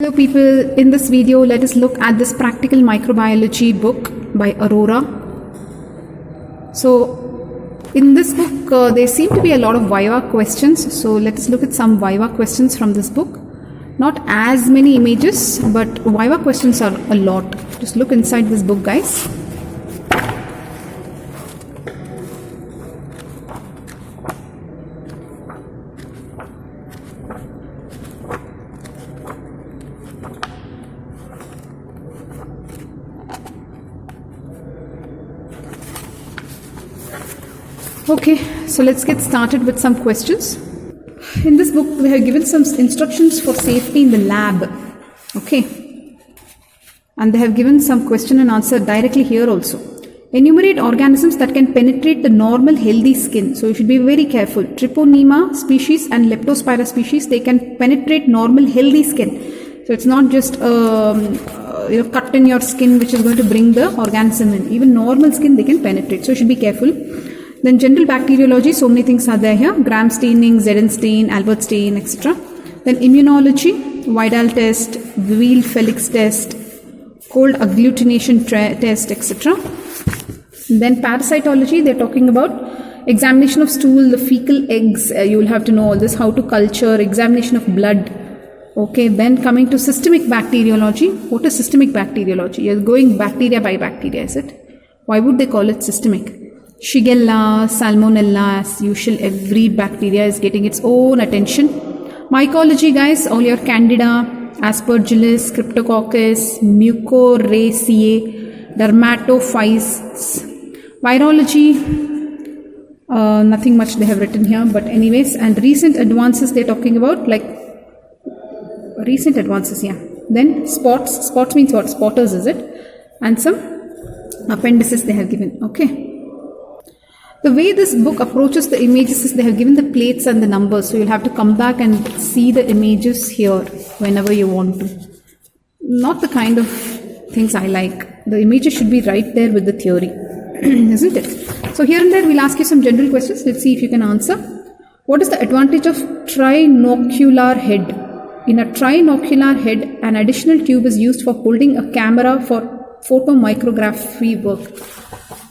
Hello people, in this video let us look at this practical microbiology book by Arora. So in this book there seem to be a lot of Viva questions, so let's look at some Viva questions from this book. Not as many images, but Viva questions are a lot. Just look inside this book, guys. Okay, so let's get started with some questions. In this book, they have given some instructions for safety in the lab. Okay. And they have given some question and answer directly here also. Enumerate organisms that can penetrate the normal healthy skin. So you should be very careful. Treponema species and Leptospira species, they can penetrate normal healthy skin. So it's not just cut in your skin which is going to bring the organism in. Even normal skin they can penetrate. So you should be careful. Then general bacteriology, so many things are there here. Gram staining, Zeden stain, Albert stain, etc. Then immunology, Widal test, Weil-Felix test, cold agglutination test, etc. Then parasitology, they're talking about examination of stool, the fecal eggs, you will have to know all this, how to culture, examination of blood. Okay, then coming to systemic bacteriology. What is systemic bacteriology? You're going bacteria by bacteria, is it? Why would they call it systemic? Shigella, Salmonella, as usual, every bacteria is getting its own attention. Mycology, guys, all your Candida, Aspergillus, Cryptococcus, Mucorrhaceae, Dermatophytes. Virology, nothing much they have written here, but anyways, and recent advances they're talking about, like recent advances, yeah. Then spots means what? Spotters, is it? And some appendices they have given, okay. The way this book approaches the images is they have given the plates and the numbers, so you'll have to come back and see the images here whenever you want to. Not the kind of things I like. The images should be right there with the theory, isn't it? So here and there we'll ask you some general questions. Let's see if you can answer. What is the advantage of trinocular head? In a trinocular head, an additional tube is used for holding a camera for photomicrography work.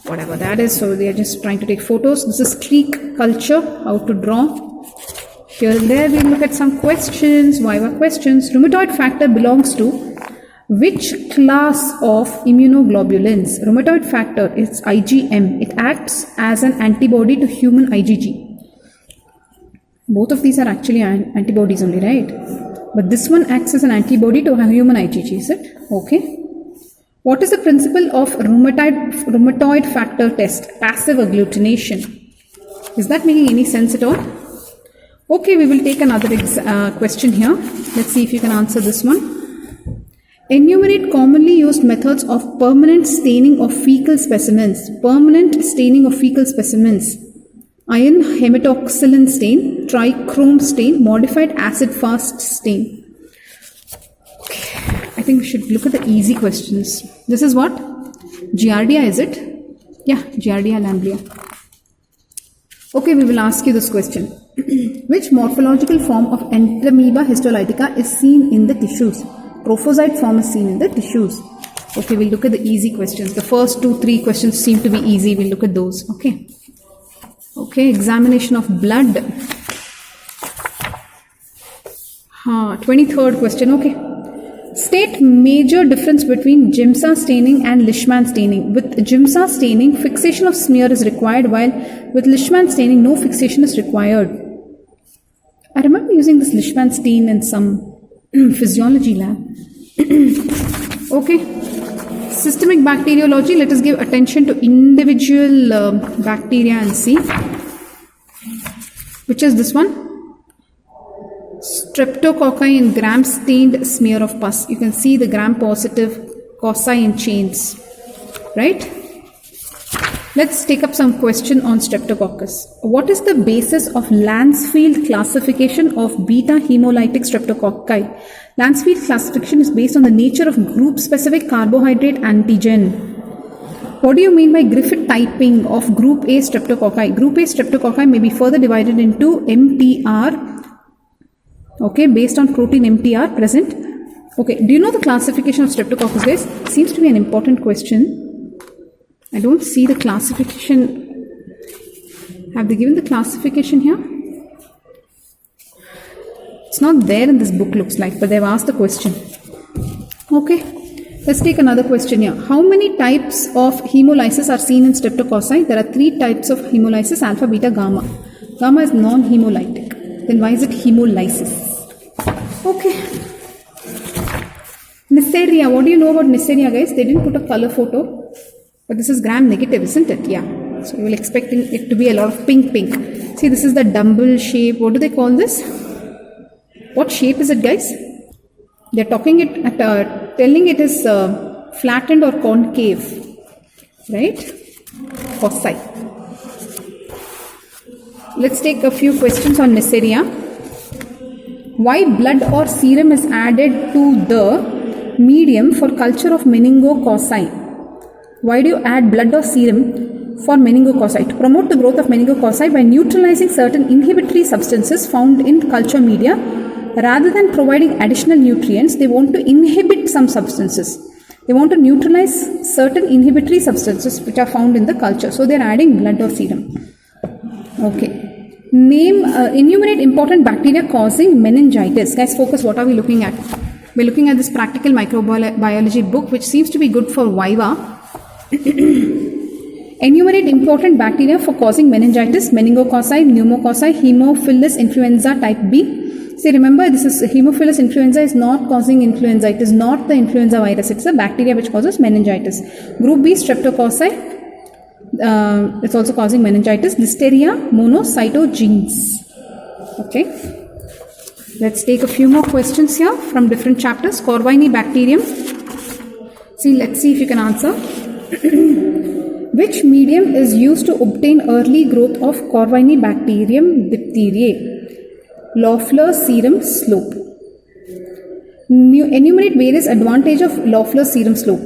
Whatever that is, so they are just trying to take photos. This is streak culture, how to draw. Here and there we'll look at some questions, Viva questions. Rheumatoid factor belongs to which class of immunoglobulins? Rheumatoid factor is IgM. It acts as an antibody to human IgG. Both of these are actually antibodies only, right? But this one acts as an antibody to human IgG, is it? Okay. What is the principle of rheumatoid factor test? Passive agglutination. Is that making any sense at all? Okay, we will take another question here. Let's see if you can answer this one. Enumerate commonly used methods of permanent staining of fecal specimens. Permanent staining of fecal specimens. Iron hematoxylin stain, trichrome stain, modified acid-fast stain. I think we should look at the easy questions. This is what? Giardia, is it? Yeah, Giardia lamblia. Okay, we will ask you this question. Which morphological form of Entamoeba histolytica is seen in the tissues? Trophozoite form is seen in the tissues. Okay, we'll look at the easy questions. The first 2-3 questions seem to be easy. We'll look at those. Okay. Okay, examination of blood. 23rd question. Okay. State major difference between Giemsa staining and Leishman staining. With Giemsa staining, fixation of smear is required, while with Leishman staining, no fixation is required. I remember using this Leishman stain in some physiology lab. Okay. Systemic bacteriology, let us give attention to individual bacteria and see. Which is this one? Streptococci in gram-stained smear of pus. You can see the gram-positive cocci in chains, right? Let's take up some question on Streptococcus. What is the basis of Lancefield classification of beta-hemolytic Streptococci? Lancefield classification is based on the nature of group-specific carbohydrate antigen. What do you mean by Griffith typing of group A Streptococci? Group A Streptococci may be further divided into MTR, okay, based on protein MTR present Okay, do you know the classification of Streptococcus, guys? Seems to be an important question. I don't see the classification. Have they given the classification here? It's not there in this book, looks like, but they've asked the question. Okay, let's take another question here. How many types of hemolysis are seen in Streptococci? There are 3 types of hemolysis: alpha, beta, gamma. Gamma is non-hemolytic. Then why is it hemolysis? Okay. Neisseria. What do you know about Neisseria, guys? They didn't put a color photo, but this is gram-negative, isn't it? Yeah. So you're expecting it to be a lot of pink. See, this is the dumbbell shape. What do they call this? What shape is it, guys? They're talking it telling it is flattened or concave, right? Cocci. Let's take a few questions on Neisseria. Why blood or serum is added to the medium for culture of meningococci? Why do you add blood or serum for meningococci? To promote the growth of meningococci by neutralizing certain inhibitory substances found in culture media. Rather than providing additional nutrients, they want to inhibit some substances. They want to neutralize certain inhibitory substances which are found in the culture. So they are adding blood or serum. Okay. Enumerate important bacteria causing meningitis. Guys, focus. What are we looking at? We're looking at this practical microbiology book, which seems to be good for Viva. Enumerate important bacteria for causing meningitis: meningococci, pneumococci, Haemophilus influenza type B. See, remember, this is Haemophilus influenza is not causing influenza. It is not the influenza virus. It's a bacteria which causes meningitis. Group B, Streptococci. It's also causing meningitis. Listeria monocytogenes. Okay. Let's take a few more questions here from different chapters. Corvini bacterium. See, let's see if you can answer. Which medium is used to obtain early growth of Corvini bacterium diphtheriae? Loeffler's serum slope. Enumerate various advantages of Loeffler's serum slope.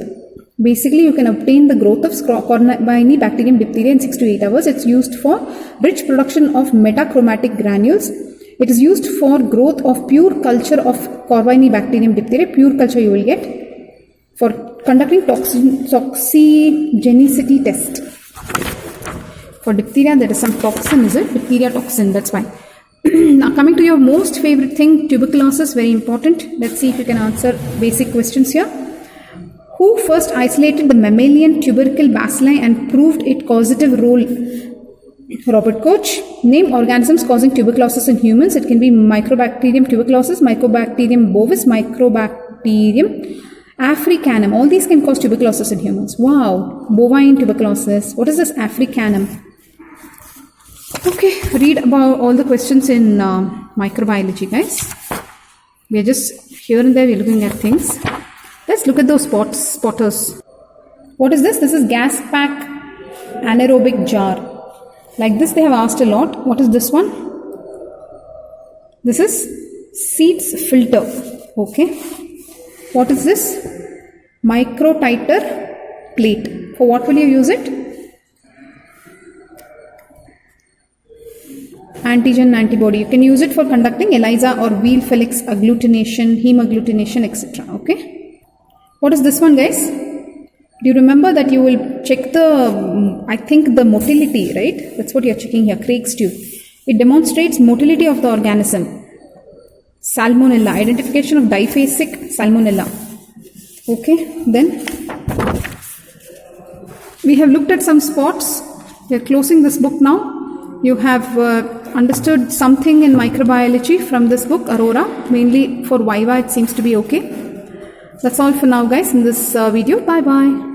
Basically, you can obtain the growth of Corvini bacterium diphtheria in 6 to 8 hours. It's used for rich production of metachromatic granules. It is used for growth of pure culture of Corvini bacterium diphtheria. Pure culture you will get for conducting toxigenicity test. For diphtheria, there is some toxin, is it? Diphtheria toxin, that's why. Now coming to your most favorite thing, tuberculosis, very important. Let's see if you can answer basic questions here. Who first isolated the mammalian tubercle bacilli and proved its causative role? Robert Koch. Name organisms causing tuberculosis in humans. It can be Mycobacterium tuberculosis, Mycobacterium bovis, Mycobacterium africanum. All these can cause tuberculosis in humans. Wow. Bovine tuberculosis. What is this africanum? Okay, read about all the questions in microbiology, guys. We are just here and there, we're looking at things. Let's look at those spotters. What is this? This is gas pack anaerobic jar. Like this, they have asked a lot. What is this one? This is seeds filter. Okay. What is this? Microtiter plate. For what will you use it? Antigen antibody. You can use it for conducting ELISA or wheel Felix agglutination, hemagglutination, etc. Okay. What is this one, guys? Do you remember that you will check the, I think the motility, right? That's what you're checking here, Craig's tube. It demonstrates motility of the organism. Salmonella, identification of diphasic salmonella. Okay, then we have looked at some spots. We are closing this book now. You have understood something in microbiology from this book, Aurora. Mainly for Viva, it seems to be okay. That's all for now, guys, in this video. Bye-bye.